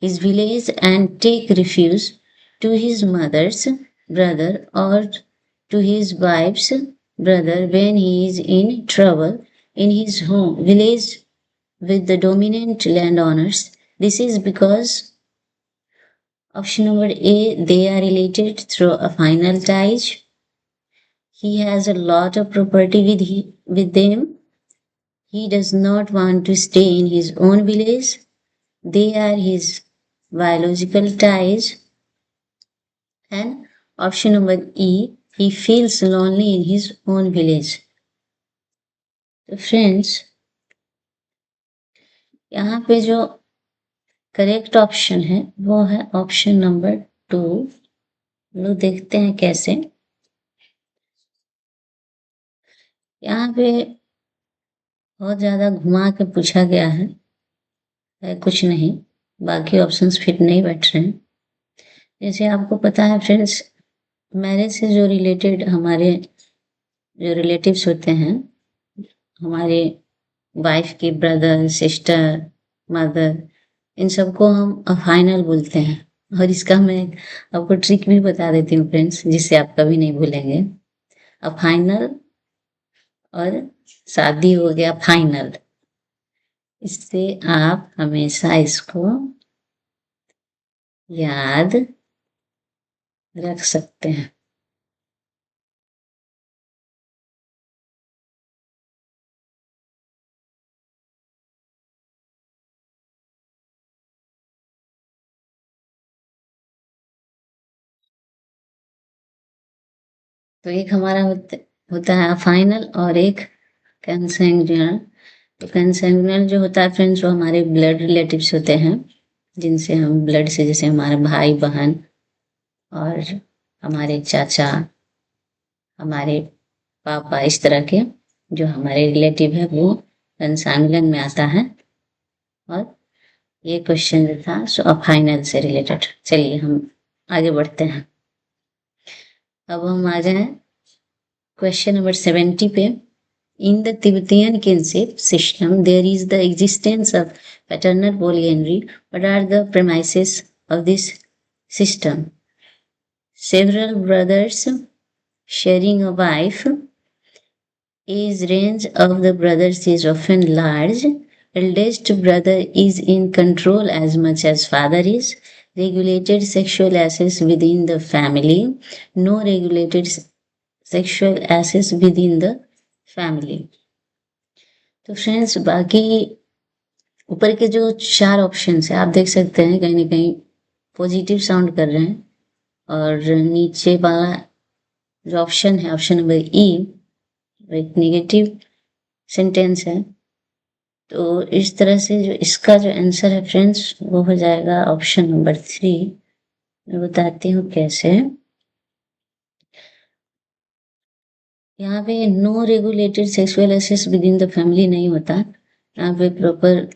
his village and take refuge to his mother's brother or to his wife's brother when he is in trouble in his home village with the dominant landowners. This is because option number A, they are related through a final ties. He has a lot of property with them. He does not want to stay in his own village. They are his biological ties. And option number E, he feels lonely in his own village. तो friends, यहाँ पे जो correct option है वो है option number 2। लोग देखते हैं कैसे। यहाँ पे बहुत ज़्यादा घुमा के पूछा गया है कुछ नहीं, बाकी ऑप्शंस फिट नहीं बैठ रहे हैं। जैसे आपको पता है फ्रेंड्स, मैरिज से जो रिलेटेड हमारे जो रिलेटिव्स होते हैं, हमारे वाइफ के ब्रदर, सिस्टर, मदर, इन सबको हम फाइनल बोलते हैं। और इसका मैं आपको ट्रिक भी बता देती हूँ फ्रेंड्स, जिससे आप कभी नहीं भूलेंगे। अब फाइनल और शादी हो गया फाइनल, इससे आप हमेशा इसको याद रख सकते हैं। तो एक हमारा होता है फाइनल और एक कंसेंगुइनल। तो कंसेंगुइनल जो होता है फ्रेंड्स, वो हमारे ब्लड रिलेटिव्स होते हैं, जिनसे हम ब्लड से, जैसे हमारे भाई बहन और हमारे चाचा, हमारे पापा, इस तरह के जो हमारे रिलेटिव है वो कंसेंगुइनल में आता है। और ये क्वेश्चन जो था सो फाइनल से रिलेटेड। चलिए हम आगे बढ़ते हैं। अब हम आ जाए क्वेश्चन नंबर 70 पे। In the Tibetan kinship system, there is the existence of paternal polyandry. What are the premises of this system? Several brothers sharing a wife. Age range of the brothers is often large. Eldest brother is in control as much as father is. Regulated sexual access within the family. No regulated sexual access within the family. तो friends, बाकी ऊपर के जो 4 option है आप देख सकते हैं कहीं ना कहीं पॉजिटिव साउंड कर रहे हैं, और नीचे वाला जो ऑप्शन है, ऑप्शन नंबर ई, एक नेगेटिव सेंटेंस है। तो इस तरह से जो इसका जो आंसर है फ्रेंड्स, वो हो जाएगा ऑप्शन नंबर 3। मैं बताती हूँ कैसे। यहाँ पे no regulated sexual access within the family नहीं होता। यहाँ पे प्रॉपर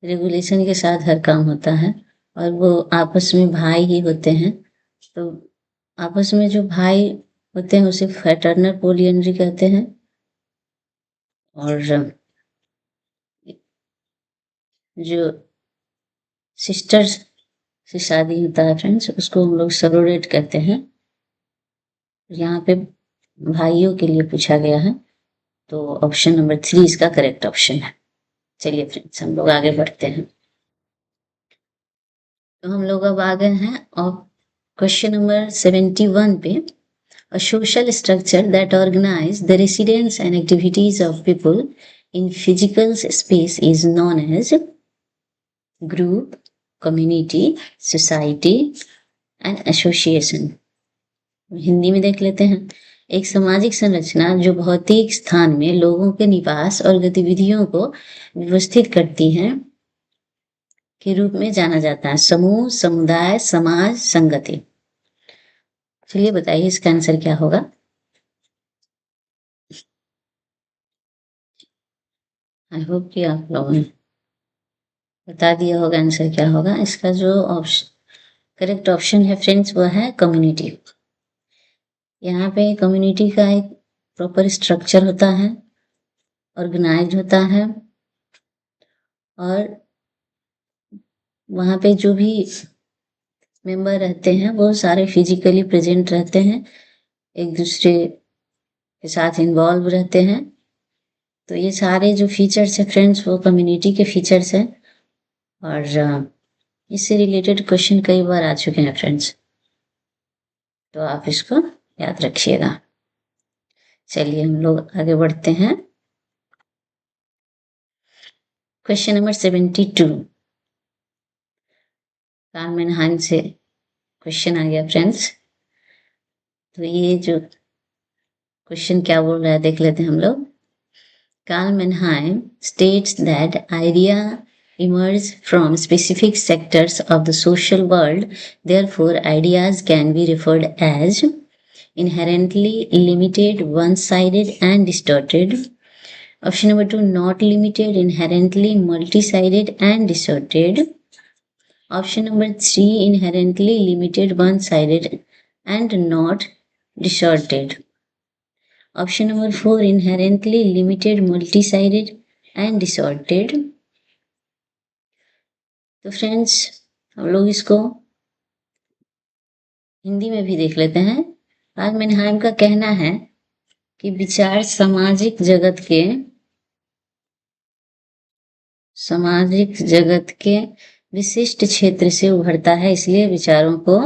रेगुलेशन के साथ हर काम होता है, और वो आपस में भाई ही होते हैं। तो आपस में जो भाई होते हैं उसे फ्रैटर्नल पोलियंड्री कहते हैं। और जो सिस्टर्स से शादी होता है फ्रेंड्स, उसको हम लोग सरोरेट कहते हैं। यहाँ पे भाइयों के लिए पूछा गया है, तो ऑप्शन नंबर 3 इसका करेक्ट ऑप्शन है। चलिए फ्रेंड्स, हम लोग आगे बढ़ते हैं। तो हम लोग अब आ गए हैं और क्वेश्चन नंबर 71 पे। A social structure that organize the residence and activities of people in physical space is known as group, community, society and association. Hindi में देख लेते हैं। एक सामाजिक संरचना जो भौतिक स्थान में लोगों के निवास और गतिविधियों को व्यवस्थित करती है के रूप में जाना जाता है। समूह, समुदाय, समाज, संगति। चलिए बताइए इसका आंसर क्या होगा। आई होप कि आप लोगों ने बता दिया होगा आंसर क्या होगा। इसका जो ऑप्शन करेक्ट ऑप्शन है फ्रेंड्स, वो है कम्युनिटी। यहाँ पे कम्युनिटी का एक प्रॉपर स्ट्रक्चर होता है, ऑर्गेनाइज होता है, और वहाँ पे जो भी मेंबर रहते हैं वो सारे फिजिकली प्रेजेंट रहते हैं, एक दूसरे के साथ इन्वॉल्व रहते हैं। तो ये सारे जो फीचर्स है फ्रेंड्स, वो कम्युनिटी के फीचर्स हैं, और इससे रिलेटेड क्वेश्चन कई बार आ चुके हैं फ्रेंड्स, तो आप इसको याद रखिएगा। चलिए हम लोग आगे बढ़ते हैं। क्वेश्चन नंबर 72 कार्ल से क्वेश्चन आ गया फ्रेंड्स। तो ये जो क्वेश्चन क्या बोल रहा है देख लेते हैं हम लोग। Karl states that idea emerge from specific sectors of the social world. Therefore, ideas can be referred as inherently limited, one-sided, and distorted. Option number 2, not limited, inherently multi-sided, and distorted. Option number 3, inherently limited, one-sided, and not distorted. Option number 4, inherently limited, multi-sided and distorted. तो friends हम लोग इसको हिंदी में भी देख लेते हैं। Karl मेनहाइम का कहना है कि विचार सामाजिक जगत के विशिष्ट क्षेत्र से उभरता है, इसलिए विचारों को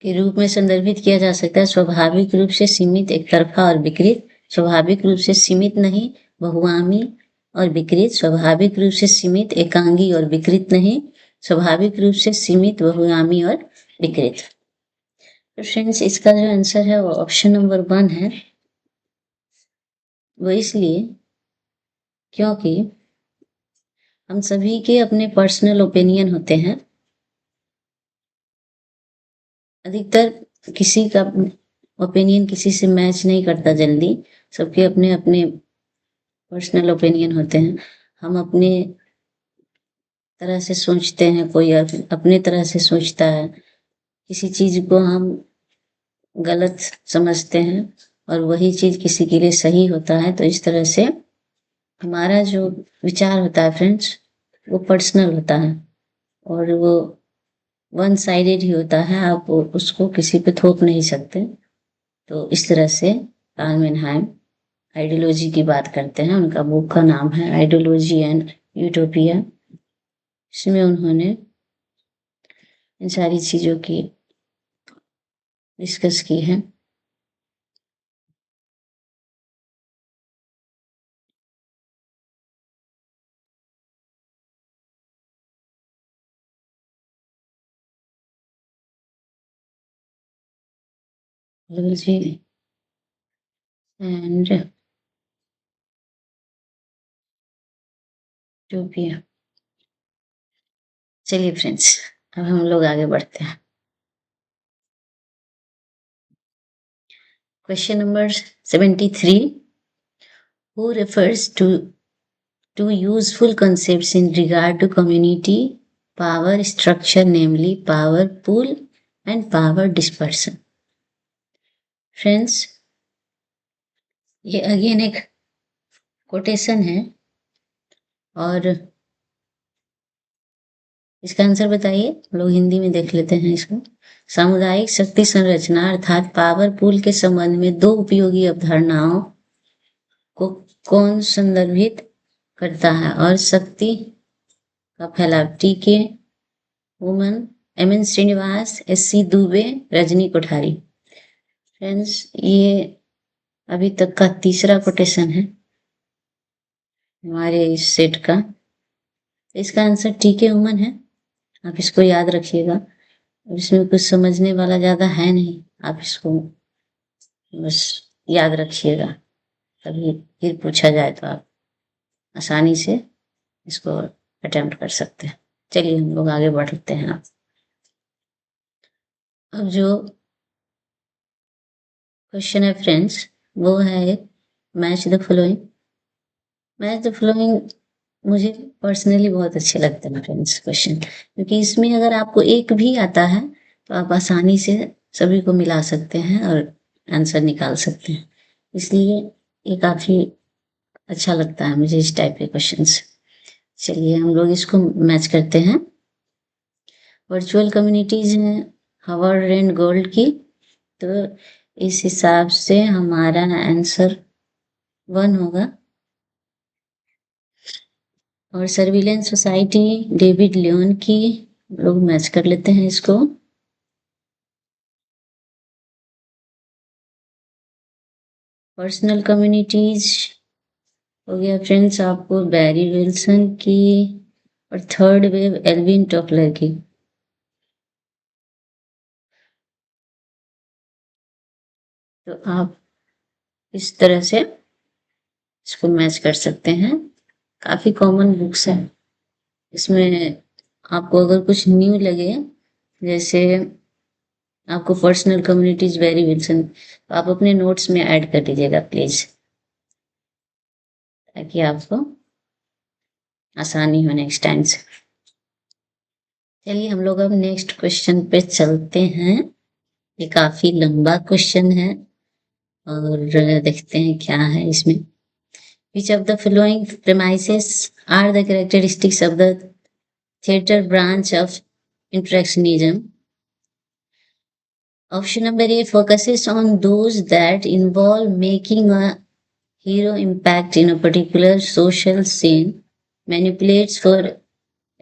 के रूप में संदर्भित किया जा सकता है। स्वाभाविक रूप से सीमित, एक तरफा और विकृत। स्वाभाविक रूप से सीमित नहीं, बहुआमी और विकृत। स्वाभाविक रूप से सीमित, एकांगी और विकृत नहीं। स्वाभाविक रूप से सीमित, बहुआमी और विकृत। तो फ्रेंड्स इसका जो आंसर है वो ऑप्शन नंबर 1 है। वो इसलिए क्योंकि हम सभी के अपने पर्सनल ओपिनियन होते हैं। अधिकतर किसी का ओपिनियन किसी से मैच नहीं करता जल्दी, सबके अपने अपने पर्सनल ओपिनियन होते हैं। हम अपने तरह से सोचते हैं, कोई अपने तरह से सोचता है। किसी चीज को हम गलत समझते हैं और वही चीज किसी के लिए सही होता है। तो इस तरह से हमारा जो विचार होता है फ्रेंड्स, वो पर्सनल होता है और वो वन साइडेड ही होता है। आप उसको किसी पे थोप नहीं सकते। तो इस तरह से कार्ल मेनहाइम आइडियोलॉजी की बात करते हैं। उनका बुक का नाम है आइडियोलॉजी एंड यूटोपिया। इसमें उन्होंने इन सारी चीजों की डिस्कस की है। Ideology and utopia. चलिए फ्रेंड्स अब हम लोग आगे बढ़ते हैं। Question number 73, who refers to useful concepts in regard to community power structure, namely power pool and power dispersion. Friends ये अगेन एक कोटेशन है और इसका आंसर बताइए, लोग हिंदी में देख लेते हैं इसको। सामुदायिक शक्ति संरचना अर्थात पावर पूल के संबंध में दो उपयोगी अवधारणाओं को कौन संदर्भित करता है? और शक्ति का फैलाव, टीके woman, M N. Srinivas, S C. Dube, Rajni Kothari. Friends, ये अभी तक का तीसरा कोटेशन है हमारे इस सेट का। इसका आंसर टीके वुमन है, आप इसको याद रखिएगा। इसमें कुछ समझने वाला ज्यादा है नहीं, आप इसको बस याद रखिएगा, कभी फिर पूछा जाए तो आप आसानी से इसको अटेम्प्ट कर सकते हैं। चलिए हम लोग आगे बढ़ते हैं। अब जो क्वेश्चन है फ्रेंड्स, वो है match the following. Match the following मुझे पर्सनली बहुत अच्छे लगते हैं फ्रेंड्स क्वेश्चन, क्योंकि इसमें अगर आपको एक भी आता है तो आप आसानी से सभी को मिला सकते हैं और आंसर निकाल सकते हैं। इसलिए ये काफ़ी अच्छा लगता है मुझे इस टाइप के क्वेश्चंस। चलिए हम लोग इसको मैच करते हैं। वर्चुअल कम्युनिटीज हैं हावर्ड एंड गोल्ड की, तो इस हिसाब से हमारा आंसर 1 होगा। और सर्विलेंस सोसाइटी डेविड लियोन की, लोग मैच कर लेते हैं इसको। पर्सनल कम्युनिटीज हो गया फ्रेंड्स आपको बैरी विल्सन की, और थर्ड वेव एल्विन टॉपलर की। तो आप इस तरह से इसको मैच कर सकते हैं। काफी कॉमन बुक्स है, इसमें आपको अगर कुछ न्यू लगे, जैसे आपको पर्सनल कम्युनिटीज वेरी विल्सन, तो आप अपने नोट्स में ऐड कर दीजिएगा प्लीज, ताकि आपको आसानी हो नेक्स्ट टाइम से। चलिए हम लोग अब नेक्स्ट क्वेश्चन पे चलते हैं। ये काफी लंबा क्वेश्चन है और देखते हैं क्या है इसमें। Which of the following premises are the characteristics of the theater branch of interactionism? Option number A focuses on those that involve making a hero impact in a particular social scene, manipulates for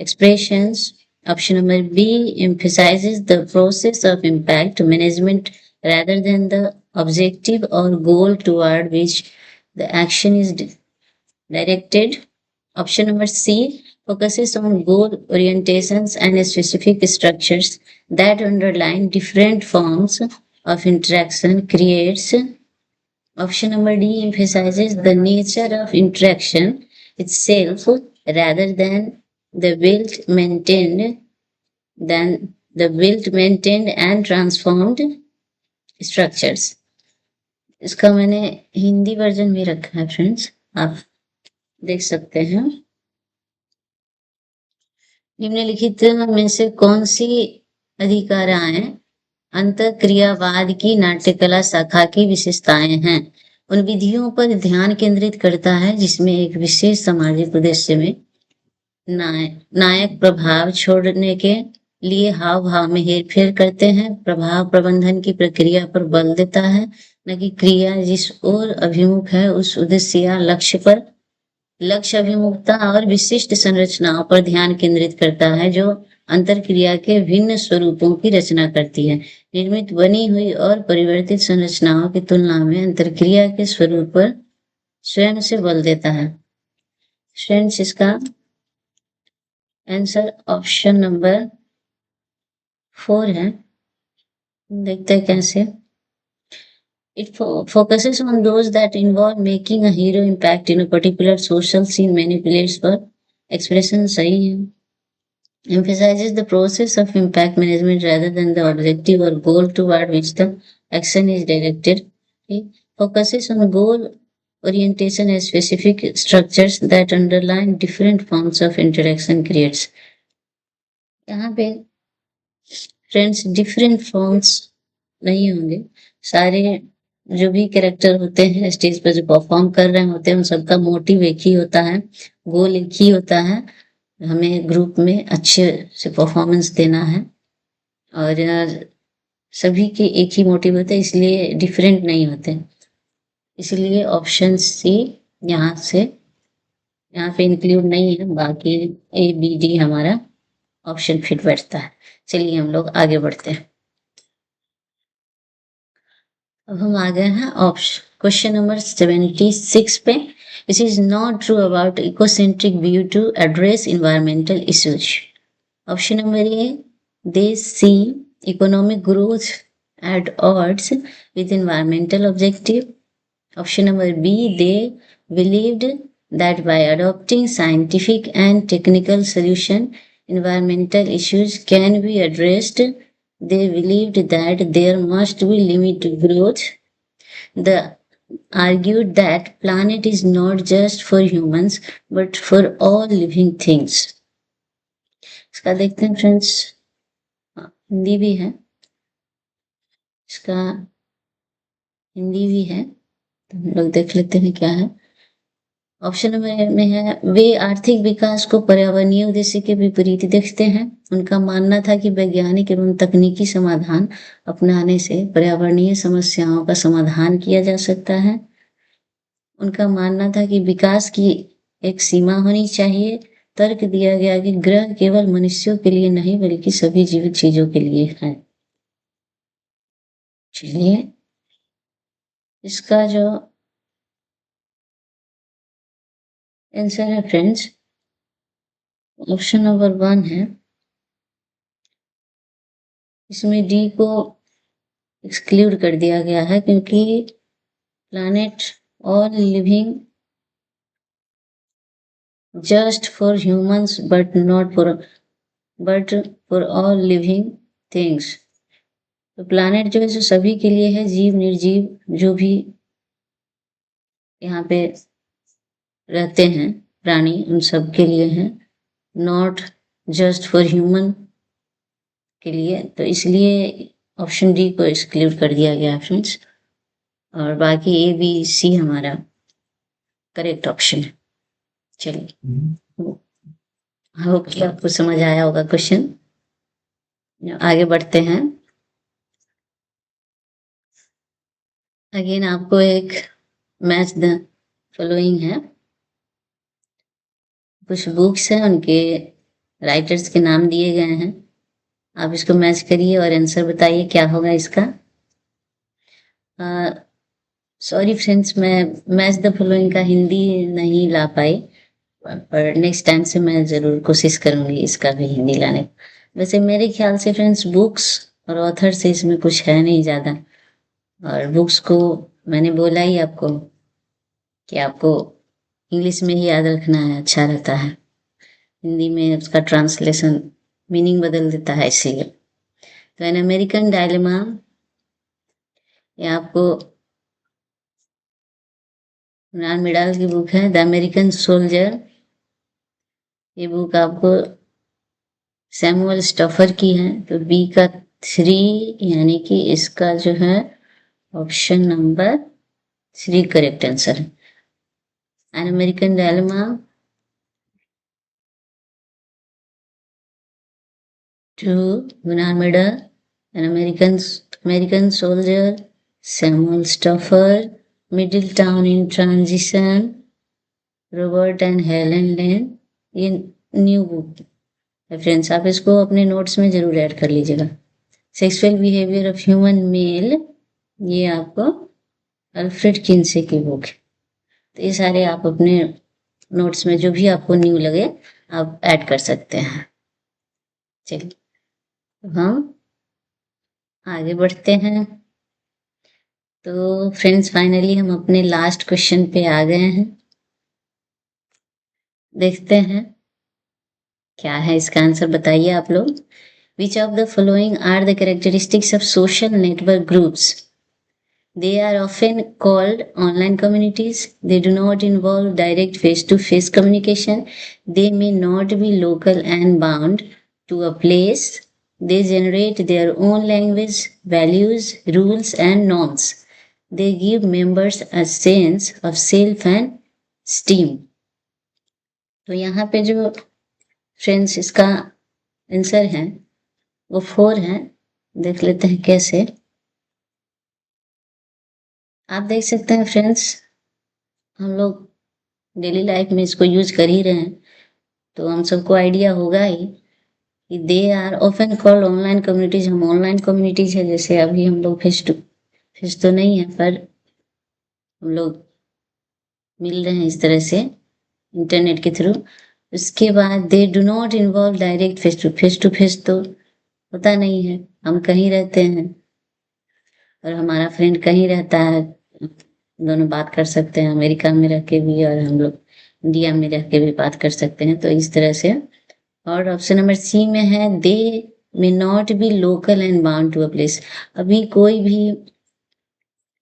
expressions. Option number B emphasizes the process of impact management rather than the objective or goal toward which the action is directed. Option number C focuses on goal orientations and specific structures that underline different forms of interaction creates. Option number D emphasizes the nature of interaction itself rather than the built, maintained and transformed structures. इसका मैंने Hindi version भी रखा है friends, आप देख सकते हैं। निम्नलिखित में से कौन सी अधिकाराएं अंतःक्रियावाद की नाट्यकला शाखा की विशेषताएं हैं? उन विधियों पर ध्यान केंद्रित करता है जिसमें एक विशेष सामाजिक उद्देश्य में नायक प्रभाव छोड़ने के लिए हाव भाव में हेरफेर करते हैं, प्रभाव प्रबंधन की प्रक्रिया पर बल देता है, न कि क्रिया जिस ओर अभिमुख है उस उद्देश्य या लक्ष्य पर। लक्ष्य अभिमुखता और विशिष्ट संरचनाओं पर ध्यान केंद्रित करता है जो अंतरक्रिया के भिन्न स्वरूपों की रचना करती है। निर्मित बनी हुई और परिवर्तित संरचनाओं की तुलना में अंतरक्रिया के स्वरूप पर स्वयं से बल देता है। फ्रेंड्स, इसका आंसर ऑप्शन नंबर 4 है। देखते हैं कैसे। It focuses on those that involve making a hero impact in a particular social scene, manipulates for expression सही है। Emphasizes the process of impact management rather than the objective or goal toward which the action is directed. Okay. Focuses on goal orientation and specific structures that underline different forms of interaction creates. यहाँ पे friends different forms नहीं होंगे, सारे जो भी character होते हैं stage पर जो परफॉर्म कर रहे होते हैं उन सबका मोटिव एक ही होता है, गोल एक ही होता है, हमें ग्रुप में अच्छे से परफॉर्मेंस देना है। और सभी के एक ही मोटिव होते हैं, इसलिए डिफरेंट नहीं होते। इसलिए ऑप्शन सी यहाँ पे इंक्लूड नहीं है, बाकी ए बी डी हमारा ऑप्शन फिट बैठता है। चलिए हम लोग आगे बढ़ते हैं। अब हम आ गए हैं ऑप्शन क्वेश्चन नंबर 76 पे। This is not true about ecocentric view to address environmental issues. Option number A, they see economic growth at odds with environmental objective. Option number B, they believed that by adopting scientific and technical solution, environmental issues can be addressed. They believed that there must be limit to growth. They argued that planet is not just for humans but for all living things. इसका देखते हैं friends, Hindi भी है, इसका हिंदी भी है, तो हम लोग देख लेते हैं क्या है। ऑप्शन नंबर में है, वे आर्थिक विकास को पर्यावरणीय उद्देश्य के विपरीत देखते हैं। उनका मानना था कि वैज्ञानिक एवं तकनीकी समाधान अपनाने से पर्यावरणीय समस्याओं का समाधान किया जा सकता है। उनका मानना था कि विकास की एक सीमा होनी चाहिए। तर्क दिया गया कि ग्रह केवल मनुष्यों के लिए नहीं बल्कि सभी जीवित चीजों के लिए है। चलिए इसका जो आंसर है फ्रेंड्स, ऑप्शन नंबर 1 है। इसमें डी को एक्सक्लूड कर दिया गया है क्योंकि planet all living just for humans but for all living things. तो प्लैनेट जो है जो सभी के लिए है, जीव निर्जीव जो भी यहाँ पे रहते हैं प्राणी उन सब के लिए है, नॉट जस्ट फॉर ह्यूमन के लिए। तो इसलिए ऑप्शन डी को एक्सक्लूड कर दिया गया फ्रेंड्स, और बाकी ए बी सी हमारा करेक्ट ऑप्शन है। चलिए होप कि आपको समझ आया होगा क्वेश्चन। आगे बढ़ते हैं। अगेन आपको एक मैच द फॉलोइंग है, कुछ बुक्स हैं उनके राइटर्स के नाम दिए गए हैं, आप इसको मैच करिए और आंसर बताइए क्या होगा इसका। सॉरी फ्रेंड्स, मैं मैच द फॉलोइंग का हिंदी नहीं ला पाई, पर नेक्स्ट टाइम से मैं ज़रूर कोशिश करूँगी इसका भी हिंदी लाने। वैसे मेरे ख्याल से फ्रेंड्स बुक्स और ऑथर से इसमें कुछ है नहीं ज़्यादा, और बुक्स को मैंने बोला ही आपको कि आपको इंग्लिश में ही याद रखना है, अच्छा रहता है, हिंदी में उसका ट्रांसलेशन मीनिंग बदल देता है इसलिए। तो एन अमेरिकन डायलेमा, ये आपको रॉन मिडाल की बुक है। द अमेरिकन सोल्जर, ये बुक आपको सैमुअल स्टफर की है। तो बी का 3 यानी कि इसका जो है ऑप्शन नंबर 3 करेक्ट आंसर है। An American dilemma to Ron Myrdal, an American soldier, Samuel Stouffer, middle town in transition, Robert and Helen Lynd. ये न्यू बुक है फ्रेंड्स, आप इसको अपने नोट्स में जरूर ऐड कर लीजिएगा। Sexual behaviour of human male, ये आपको अल्फ्रेड किन्से की बुक है। तो ये सारे आप अपने नोट्स में जो भी आपको न्यू लगे आप ऐड कर सकते हैं। चलिए हम आगे बढ़ते हैं। तो फ्रेंड्स फाइनली हम अपने लास्ट क्वेश्चन पे आ गए हैं, देखते हैं क्या है इसका आंसर, बताइए आप लोग। Which of the following are the characteristics of social network groups? They are often called online communities. They do not involve direct face-to-face communication. They may not be local and bound to a place. They generate their own language, values, rules, and norms. they give members a sense of self and esteem. तो यहाँ पे जो friends इसका answer है वो 4 है। देख लेते हैं कैसे। आप देख सकते हैं फ्रेंड्स, हम लोग डेली लाइफ में इसको यूज कर ही रहे हैं, तो हम सबको आइडिया होगा ही कि they are often called online communities. हम ऑनलाइन कम्युनिटीज है, जैसे अभी हम लोग फेस टू फेस तो नहीं है, पर हम लोग मिल रहे हैं इस तरह से इंटरनेट के थ्रू। उसके बाद they do not involve direct face to face तो होता नहीं है। हम कहीं रहते हैं और हमारा फ्रेंड कहीं रहता है, दोनों बात कर सकते हैं, अमेरिका में रह के भी और हम लोग इंडिया में रह के भी बात कर सकते हैं, तो इस तरह से। और ऑप्शन नंबर सी में है they may not be local and bound to a place. अभी कोई भी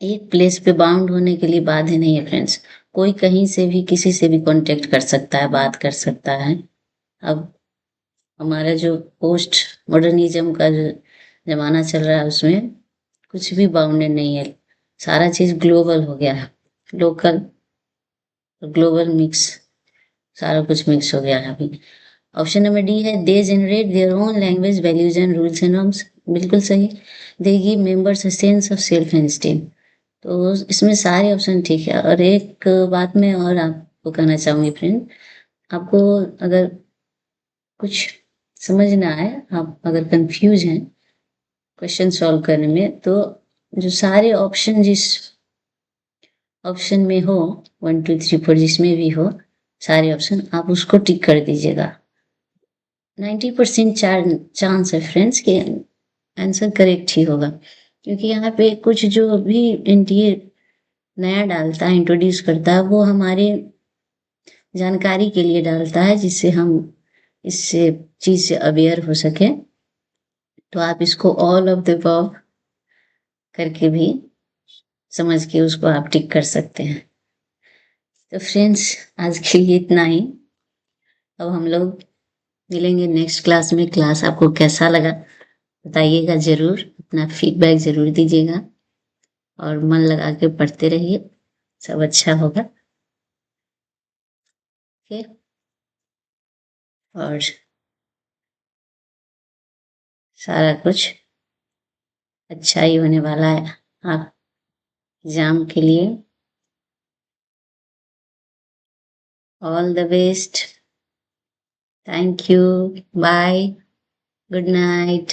एक प्लेस पे बाउंड होने के लिए बाध्य नहीं है फ्रेंड्स। कोई कहीं से भी किसी से भी कांटेक्ट कर सकता है, बात कर सकता है। अब हमारा जो पोस्ट मॉडर्निज्म का जो जमाना चल रहा है उसमें कुछ भी बाउंडेड नहीं है, सारा चीज ग्लोबल हो गया है। लोकल ग्लोबल मिक्स, सारा कुछ मिक्स हो गया है अभी। ऑप्शन नंबर डी है they generate their own language values and rules and norms. बिल्कुल सही। They give members a sense of self and steam. तो इसमें सारे ऑप्शन ठीक है। और एक बात मैं और आपको कहना चाहूंगी फ्रेंड, आपको अगर कुछ समझ ना आए, आप अगर कंफ्यूज हैं क्वेश्चन सॉल्व करने में, तो जो सारे ऑप्शन जिस ऑप्शन में हो 1 2 3 4 जिसमें भी हो सारे ऑप्शन, आप उसको टिक कर दीजिएगा। 90% चांस है फ्रेंड्स कि आंसर करेक्ट ही होगा, क्योंकि यहाँ पे कुछ जो भी इंटीरियर नया डालता है, इंट्रोड्यूस करता है, वो हमारे जानकारी के लिए डालता है, जिससे हम इससे चीज से अवेयर हो सके। तो आप इसको ऑल ऑफ द अबव करके भी समझ के उसको आप टिक कर सकते हैं। तो फ्रेंड्स आज के लिए इतना ही। अब हम लोग मिलेंगे नेक्स्ट क्लास में। क्लास आपको कैसा लगा बताइएगा जरूर, अपना फीडबैक जरूर दीजिएगा और मन लगा के पढ़ते रहिए, सब अच्छा होगा। ओके, और सारा कुछ अच्छा ही होने वाला है आप एग्जाम के लिए। All the best. Thank you. Bye. Good night.